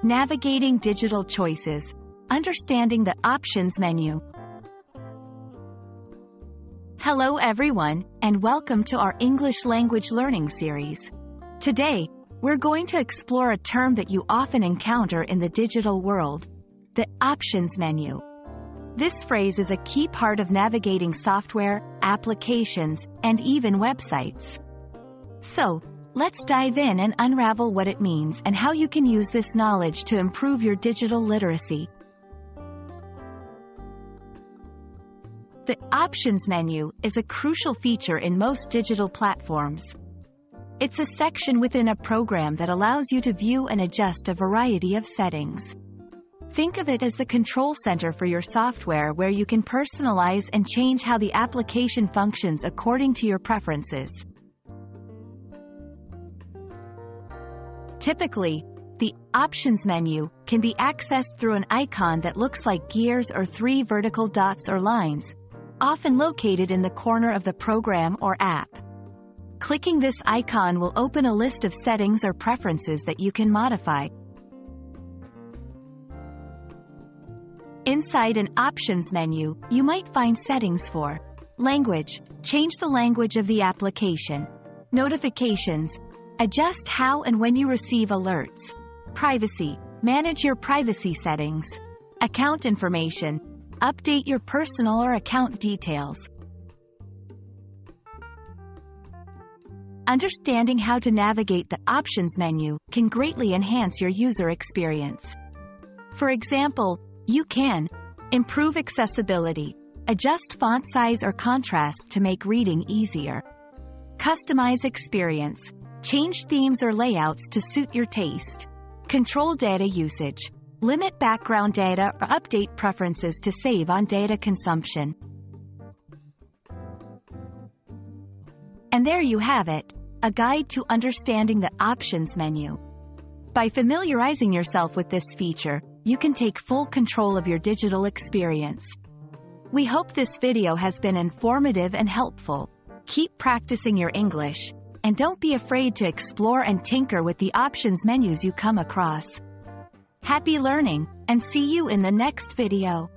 Navigating digital choices. Understanding the options menu. Hello everyone, and welcome to our English language learning series. Today, we're going to explore a term that you often encounter in the digital world, the options menu. This phrase is a key part of navigating software, applications, and even websites. So, let's dive in and unravel what it means and how you can use this knowledge to improve your digital literacy. The options menu is a crucial feature in most digital platforms. It's a section within a program that allows you to view and adjust a variety of settings. Think of it as the control center for your software where you can personalize and change how the application functions according to your preferences. Typically, the options menu can be accessed through an icon that looks like gears or three vertical dots or lines, often located in the corner of the program or app. Clicking this icon will open a list of settings or preferences that you can modify. Inside an options menu, you might find settings for language, change the language of the application, notifications, adjust how and when you receive alerts, privacy, manage your privacy settings, account information, update your personal or account details. Understanding how to navigate the options menu can greatly enhance your user experience. For example, you can improve accessibility, adjust font size or contrast to make reading easier, customize experience, change themes or layouts to suit your taste, control data usage, limit background data or update preferences to save on data consumption. And there you have it, a guide to understanding the options menu. By familiarizing yourself with this feature, you can take full control of your digital experience. We hope this video has been informative and helpful. Keep practicing your English, and don't be afraid to explore and tinker with the options menus you come across. Happy learning, and see you in the next video.